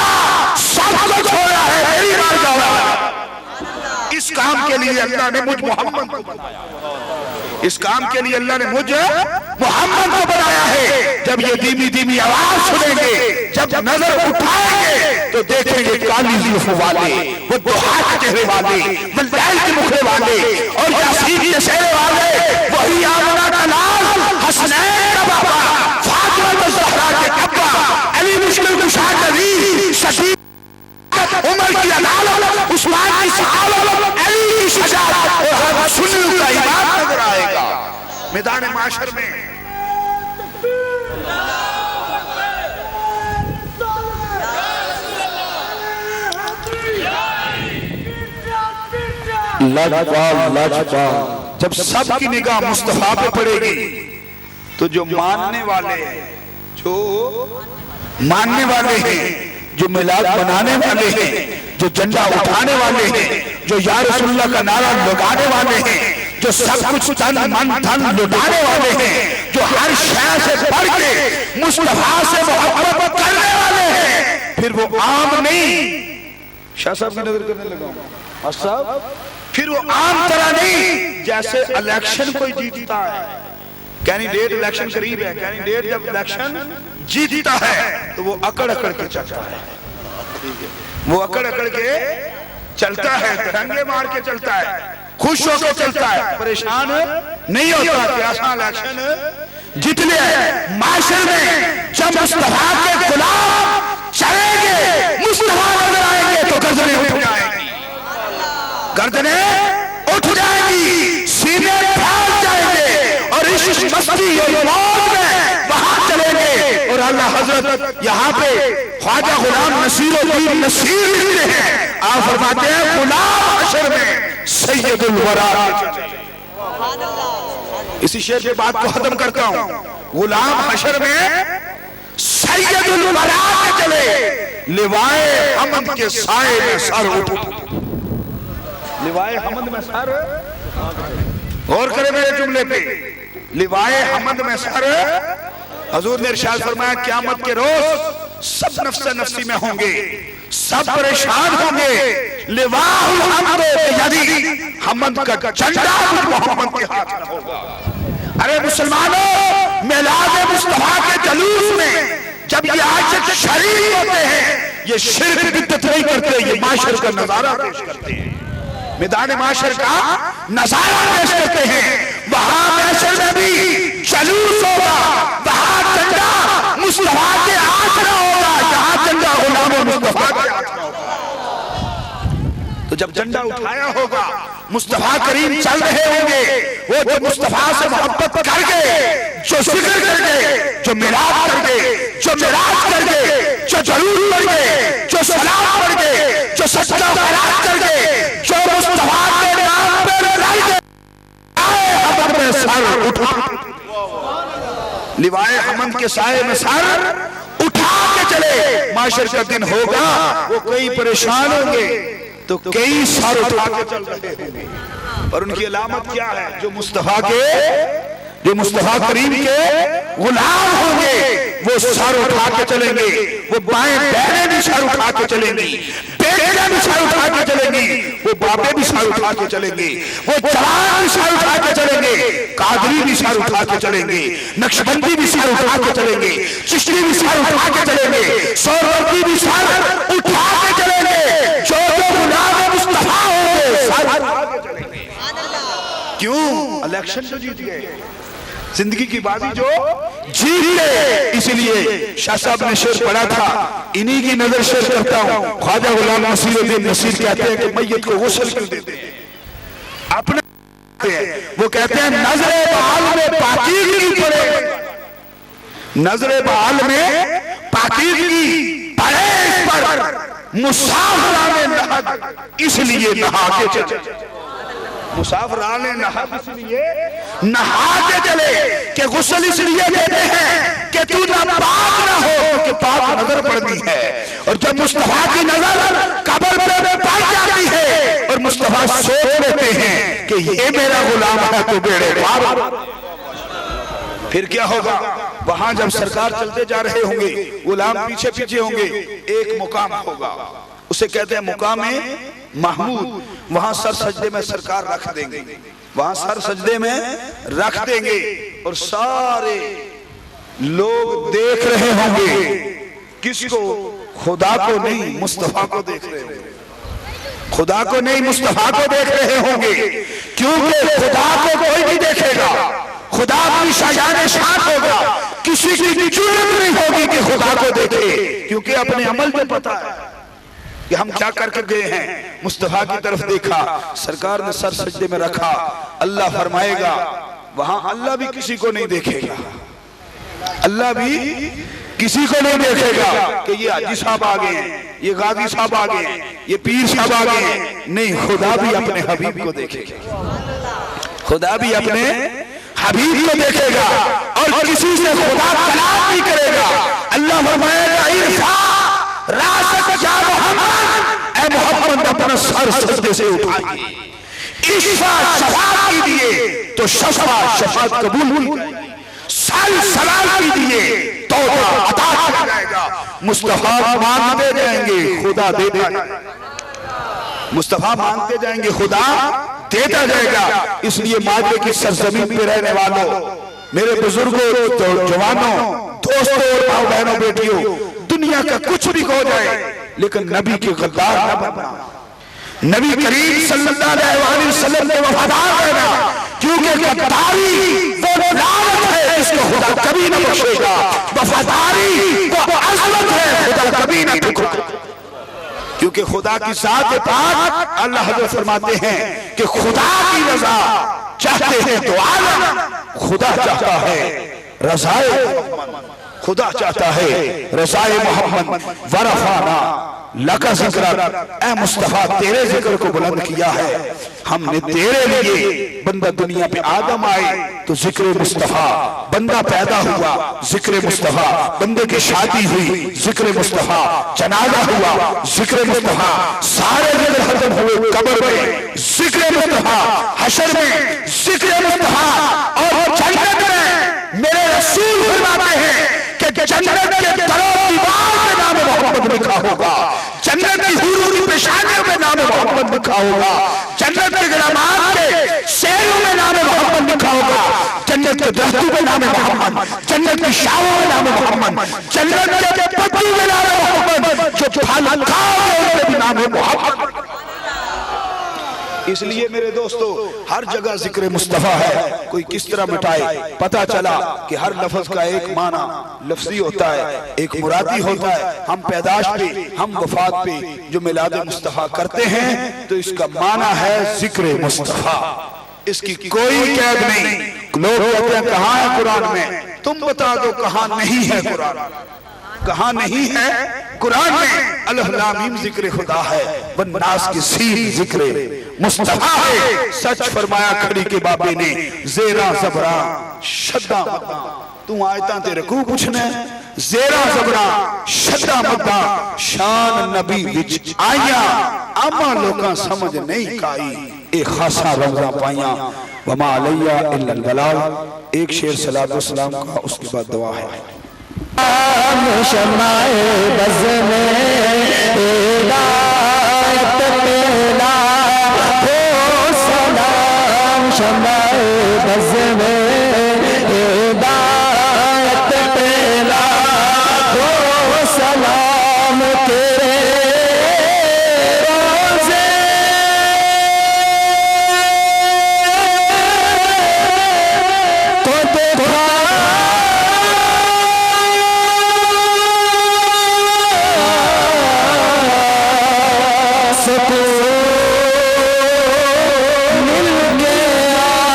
सब कुछ हो रहा है मेरी बात का। इस काम के लिए अल्लाह ने मुझ मोहम्मद को बनाया, इस काम के लिए अल्लाह ने मुझे मोहम्मद को बनाया है। जब ये धीमी धीमी आवाज सुनेंगे, जब नजर उठाएंगे तो देखेंगे काली जुल्फों वाले, वो दुहा के चेहरे वाले, मलदाई के मुखड़े वाले और यासीन के चेहरे वाले, वही आमना का लाल, हसनैन का बाबा, फातिमा ज़हरा के अब्बा, अली मुश्किल कुशा नबी, शकील उमर की अदालत, उस्मान की सहाबत, अली की शजाअत और हर सुन्नी का ईमान नजर आएगा मैदान माशर में। जब सबकी निगाह मुस्तफा पे पड़ेगी तो जो मानने वाले हैं, जो मिलाद बनाने वाले हैं, जो झंडा उठाने वाले हैं, जो या रसूलुल्लाह का नारा लगाने वाले हैं, जो सब कुछ तन मन धन लुटाने वाले हैं, जो हर शय से बढ़ के मुस्तफा से मोहब्बत करने वाले हैं, फिर वो आम नहीं, शाह साहब की नजर करने लगा साहब, फिर वो आम तरह नहीं जैसे इलेक्शन कोई जीतता है, कैंडिडेट इलेक्शन करीब है, कैंडिडेट जब इलेक्शन जीतता है तो वो अकड़ अकड़ के चलता है, वो अकड़ अकड़ के चलता है, तिरंगे मार के चलता है, खुश होकर चलता है, परेशान नहीं होता कि ऐसा इलेक्शन जीत लिया है। माशर में जब मुस्तफा के गुलाम चलेंगे, मुस्तफा नजर आएंगे तो गर्दनें उठ जाएंगी, गर्दनें उठ जाएंगी, सीने फैल जाएंगे और इस मस्ती और मौज में वहां चलेंगे। और अल्लाह हजरत यहाँ पे ख्वाजा गुलाम नसीरुद्दीन नसीर लिखते हैं, आप फरमाते हैं गुलाम हशर में सैयदुल वरा। इसी शेर पे बात को खत्म करता हूं, गुलाम हशर में सैयदुल वरा के चले, लिवाए हमद के साए में सर उठ, लिवाए हमद में सर, गौर करें मेरे जुमले पे, लिवाए हमद में सर। हजूर ने इरशाद फरमाया क़यामत के रोज सब नफ्स नफ्सी में होंगे, सब परेशान होंगे, लिवाहुल हमद यदि हमद का झंडा मोहम्मद के हाथ में होगा। अरे मुसलमानों, मिलाद मुस्तफा के जलूस में जब ये आशिक शरीक होते हैं, ये शिर्क बिदअत नहीं करते, ये माशर का नजारा पेश करते हैं, मैदान माशर का नजारा पेश करते हैं। वहां माशर में भी जलूस होगा, वहां झंडा मुस्तफा के हाथ में होगा, जहां झंडा गुलाम मुस्तफा के हाथ में होगा। तो जब झंडा उठाया होगा, मुस्तफा करीम चल रहे होंगे, वो जो मुस्तफा से मोहब्बत करके, जो जिक्र करके, जो मिलाद करके, जो मिराज करके, जो जरूर करके, जो सलाम करके, जो सच्चा खैरात करके, जो मुस्तफा के नाम पे लड़ाई के हमद में सर उठा, लिवाए हमद के साए में सर उठा के चले। माशर का दिन होगा, वो कई परेशान होंगे तो कई सर उठा के चल रहे होंगे, और उनकी अलामत क्या है? जो मुस्तफा करीम के गुलाम होंगे, वो सर उठा के चलेंगे, वो बाएं बहनें भी सर उठा के चलेंगी, बेटियां भी सर उठा के चलेंगी, वो बाबे भी सर उठा के चलेंगे, वो जवान भी सर उठा के चलेंगे, कादरी भी सर उठा के चलेंगे, नक्शबंदी भी सर उठा के चलेंगे, चिश्ती भी सर उठा के चलेंगे, सोहरावर्दी भी सर उठा के चलेंगे, जो गुलाम मुस्तफा होंगे सर उठा के चलेंगे। क्यों? इलेक्शन तो जीत गए, जिंदगी की बाजी जो जीत गए। इसलिए शाह साहब ने शेर पढ़ा था, इन्हीं की नजर शेर करता हूं। ख्वाजा गुलाम नसीरुद्दीन नसीर कहते हैं कि मैयत को गुस्ल क्यों देते हैं? अपने वो कहते हैं नजरे बहाल में पाकीज़गी पड़े, नजरे बहाल में पाकीज़गी पड़े इस पर, मुसाफिराने नहद इसलिए नहा के चले, मुसाफिराने नहद इसलिए नहा के चले, कि गुस्ल इसलिए देते हैं कि तू नापाक ना हो, कि पाक नजर पड़ती है। और जब मुस्तफा की नजर कब्र पे पड़ जाती है और मुस्तफा सोच लेते हैं कि ये मेरा गुलाम है, तो बेड़े पार। फिर क्या होगा? वहां जब सरकार चलते जा रहे होंगे, गुलाम पीछे पीछे होंगे, एक मुकाम होगा, उसे कहते हैं मुकाम महमूद। वहां सर सजदे में सरकार रख देंगे, वहां सर सजदे में रख देंगे और सारे लोग देख रहे होंगे। किसको? खुदा को नहीं, मुस्तफा को देख रहे होंगे। खुदा को नहीं, मुस्तफा को देख रहे होंगे, क्योंकि खुदा को कोई नहीं देखेगा, खुदा अपनी शान शान होगा, किसी की जरूरत नहीं होगी कि खुदा को देखे, क्योंकि अपने अमल में पता है कि हम क्या करके गए हैं। मुस्तफा की तरफ देखा, सरकार ने सर सजदे में रखा, अल्लाह फरमाएगा, वहां अल्लाह भी किसी को नहीं देखेगा, अल्लाह भी किसी को नहीं देखेगा कि ये हाजी साहब आ गए हैं, ये गाजी साहब आ गए हैं, ये पीर साहब आ गए हैं। नहीं, खुदा भी अपने हबीब को देखेगा, खुदा भी अपने हबीब को देखेगा और किसी से खुदा कलाम नहीं करेगा। अल्लाह फरमाएगा, इरफा रासक या मोहम्मद, ऐ मोहम्मद अपना सर सजदे से उठाइए, इशफा शफाअत कीजिए तो शफाअत कबूल, साल सलाम कीजिए तो अता किया जाएगा। मुस्तफा मांगते जाएंगे, खुदा देता जाएगा, मुस्तफा मांगते जाएंगे, खुदा देता जाएगा। इसलिए मादे की सरजमीन पे रहने वालों, मेरे बुजुर्गों, जवानों, दोस्तों और भाई बहनों, बेटियों, दुनिया का कुछ भी हो जाए लेकिन नबी के गद्दार न बनना, नबी करीम सल्लल्लाहु अलैहि वसल्लम के वफादार रहना, क्योंकि गद्दारी वो लानत है, इसको खुदा कभी न बख्शेगा। वफादारी वो अज़मत है, खुदा कभी न ठुकराएगा, क्योंकि खुदा की ज़ात पाक, अल्लाह हज़रत फरमाते हैं कि खुदा की रज़ा चाहते हैं तो आलम, खुदा चाहता है रज़ाए, खुदा चाहता है रज़ाए मोहम्मद, वरफ़ाना लका ज़िक्र, ऐ मुस्तफा तेरे जिक्र को बुलंद किया है हमने तेरे लिए। बंदा दुनिया पे आदम आए तो जिक्र मुस्तफा, बंदा पैदा हुआ जिक्र मुस्तफा, बंदे की शादी हुई जिक्र मुस्तफा, जनाजा हुआ जिक्र मुस्तफा, सारे जिक्र खत्म हुए कब्र में जिक्र मुस्तफा, हशर में जिक्र मुस्तफा, और जन्नत में मेरे रसूल फरमाते हैं कि जन्नत के दरों दीवार में नाम मोहम्मद लिखा होगा, जन्नत की हूरों की पेशानियों में नाम मोहम्मद लिखा होगा, जन्नत के ग़ुलामात के शेरों में नाम मोहम्मद लिखा होगा, जन्नत के दस्तों में नाम मोहम्मद, जन्नत की शाहों में नाम मोहम्मद, जन्नत के पत्तों में नाम मोहम्मद, जो फल खाओगे उनमें भी नाम मोहम्मद। इसलिए मेरे दोस्तों, हर जगह जिक्र मुस्तफा है, कोई किस तरह मिटाए। पता चला कि हर लफ्ज का एक माना लफ्जी होता है, एक मुरादी होता है। हम पैदाश पे, हम वफात पे जो मिलाद मुस्तफा करते हैं तो इसका माना है जिक्र मुस्तफा, इसकी कोई कैद नहीं। लोग कहते हैं कहाँ है कुरान में, तुम बता दो कहाँ नहीं है कुरान, कहाँ नहीं है कुरान में। अल्लाह लाम मीम जिक्र खुदा है, वन्नास की सीन जिक्र मुस्तफा है। सच फरमाया खड़ी के बाबे ने, जेरा ज़बरा शद्दा मद्दा, तू आयता तेरे को पूछना, जेरा ज़बरा शद्दा मद्दा, शान नबी विच आया, आमा लोकां समझ नहीं काई, एक खासा रंगा पाया, वमा अलैया इल्लल बलाग। एक शेर सलातो सलाम का, उसके बाद दुआ है। शमाए बज़ में हिदायत पेला हो सलाम, शमाए बज़ में हिदायत पेला हो सलाम, तेरे रोज़े को देखा मिल गया।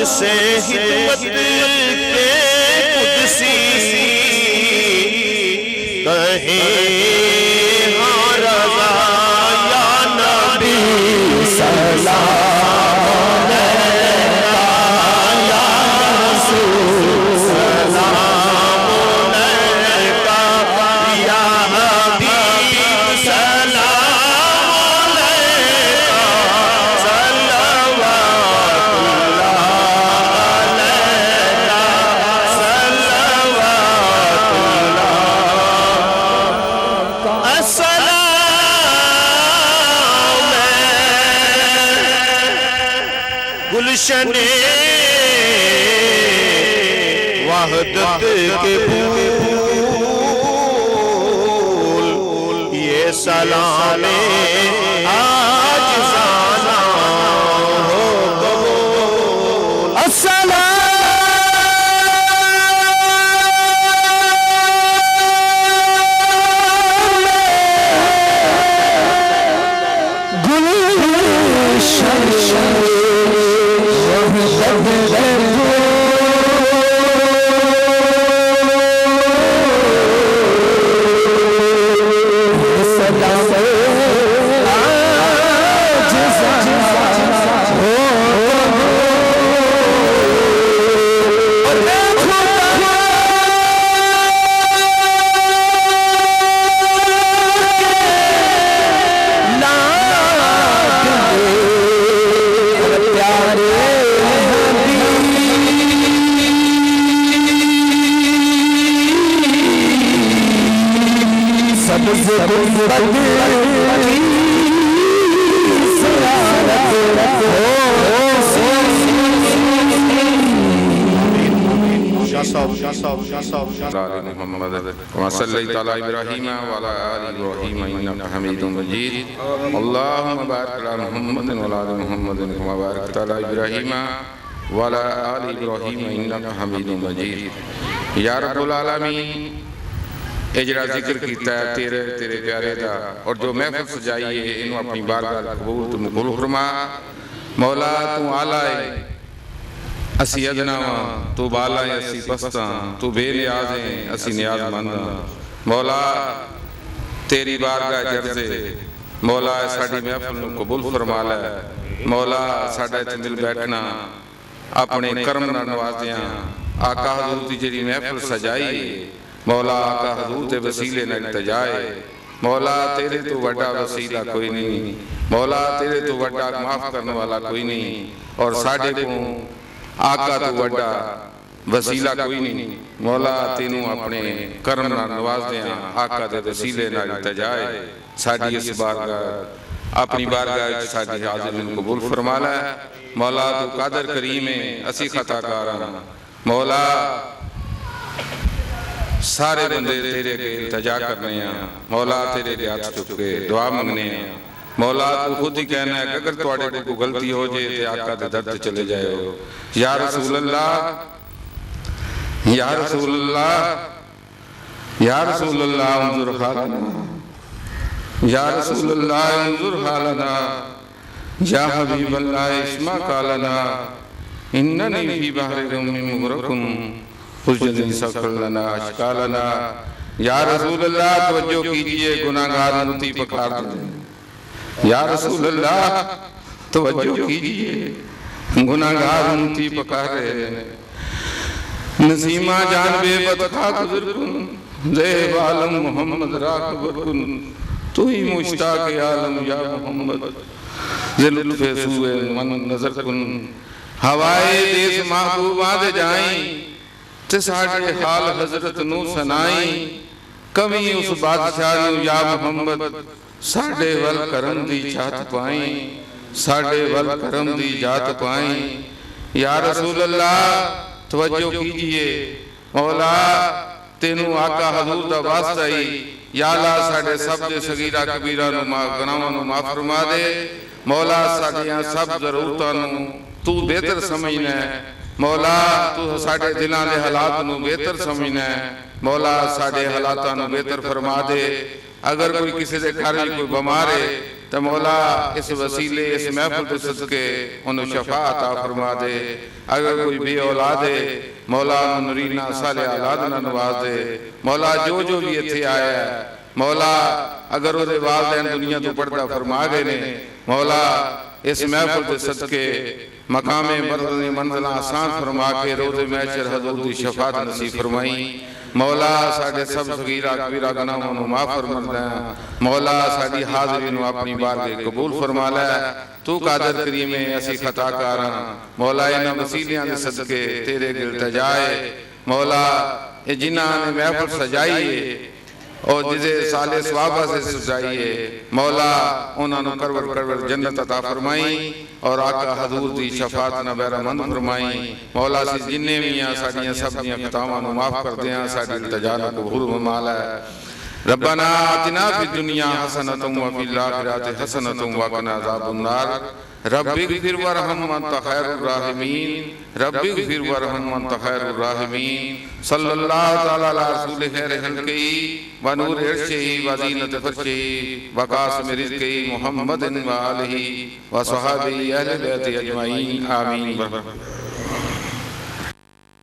से हिकमत के कुदसी कहे हाँ रज़ा या नबी सलाम अलैका या रसूल सलाम अलैका या हबीब सलाम अलैका सल्लल्लाहु अलैका सल्लल्लाहु अस्सलाम गुलशन वहदत के फूल ये सलाम आज जाना हो कबूल या रब्बुल आलमीन ये जरा जिक्र किया तेरे तेरे प्यारे दा और जो महफिल सजाई है इन्हों अपनी बारगाह कबूल तू कबूल फरमा मौला तू आला है असी अदना तू बाला है असी पस्ता तू बेनियाज है असी नियाजमंद मौला तेरी बारगाह जर्जे मौला साडी महफिल नू कबूल फरमा ले मौला साडा इत्थे दिल बैठना अपने कर्म नाल नवाज़िया आका हजूर दी जेड़ी महफिल सजाई मौला आका हजूर ते वसीले नाल तजाए मौला तेरे तो वड्डा वसीला कोई नहीं मौला तेरे तो वड्डा माफ करने वाला कोई नहीं और साडे को आका तो वड्डा वसीला कोई नहीं मौला तेनू अपने कर्म नाल नवाज़िया आका दे वसीले नाल तजाए साडी इस बारगाह अपनी बारगाह साडी हाज़िरी नू कबूल फरमा ले मौला तू कादर करीम है असी खताकार हां मौला सारे बंदे तेरे अगे इल्तिजा करने हैं मौला तेरे अगे हाथ चुक के दुआ मंगने हैं मौला तू खुद ही कहना है कि अगर तुहाडे कोई गलती हो जाए तो आका दे दर ते चले जाओ या रसूल अल्लाह या रसूल अल्लाह या रसूल अल्लाह उन्जुर हालना या रसूल अल्लाह उन्जुर हालना या हबीब अल्लाह इस्मा कालना इन्ननी फी बहरि गम्मी मुगरकुन हुज्जतिन सखर लना अशकालना या रसूल अल्लाह तवज्जो कीजिए गुनाहगार मुती पकार दे या रसूल अल्लाह तवज्जो कीजिए गुनाहगार मुती पकार रहे नसीमा जान बेबद खा गुजर कुन ज़ेब आलम मोहम्मद राकबर कुन तू ही मुश्ताक आलम या मोहम्मद ज़िलुल्फ़े सूए मन नजर कुन हवाए देश महबूबा दे जाई ते साडे हाल हजरत नू सनाई कमी उस बादशाह नू या मोहम्मद साडे वल करम दी जात पाई साडे वल करम दी जात पाई या रसूल अल्लाह तवज्जो कीजिए मौला तेनू आका हजूर दा वास्ता ही या अल्लाह साडे सब दे सगीरा कबीरा नू गुनाहां नू माफ फरमा दे मौला साडियां सब जरूरतां नू तू बेहतर समझना है मौला तू साडे दिलां दे हालात नू बेहतर समझना है मौला साडे हालातां नू बेहतर फरमा दे अगर कोई किसी दे घर में कोई बीमार है तो मौला इस वसीले इस महफिल के सदके उन्हें शफा अता फरमा दे। अगर कोई बे औलाद है मौला नूरीना साले औलाद ना नवाज दे। मौला जो जो भी इत्थे आया है मौला अगर उहदे वालिदैन दुनिया तो पर्दा फरमा गए ने मौला इस महफिल के सदके मकामे मंजिल आसान फरमा के रोज़े महशर हज़ूर दी शफाअत नसीब फरमाई। मौला साडे सब सगीरा कबीरा गुनाहों नूं माफ फरमा दे। मौला साडी हाज़री नूं अपनी बारगाह कबूल फरमा लै। तू कादर करीम है असीं खताकार हां मौला इन्हां वसीलियां दे सदके तेरे दिल तजाए। मौला ये जिन्हां ने महफिल सजाई है और जिसे साले सवाबा से सजाई है मौला उन्होंने करवर जन्नत अता फरमाई और आका हजूर दी शफात न बैरमंद फरमाई। मौला सी जिन्ने भी आ साडियां सब दियां खतावां नूं माफ कर दें साडी इल्तिजा नूं कबूल फरमा लै। रब्बना आतिना फिद दुनिया हसनतम व फिल आखिरति हसनतम व क़िना अज़ाबन नार। रब्बिग़फिर वरहम व अंत खैरुर राहिमीन। रब्बिग़फिर वरहम व अंत खैरुर राहिमीन। सल्लल्लाहु तआला अला रसूल खैर खल्क़ी व नूर अर्शिही व ज़ीनत फर्शिही व कासिम रिज़्क़िही मुहम्मदिन व आलिही व सहाबिही अहले बैति अजमईन आमीन।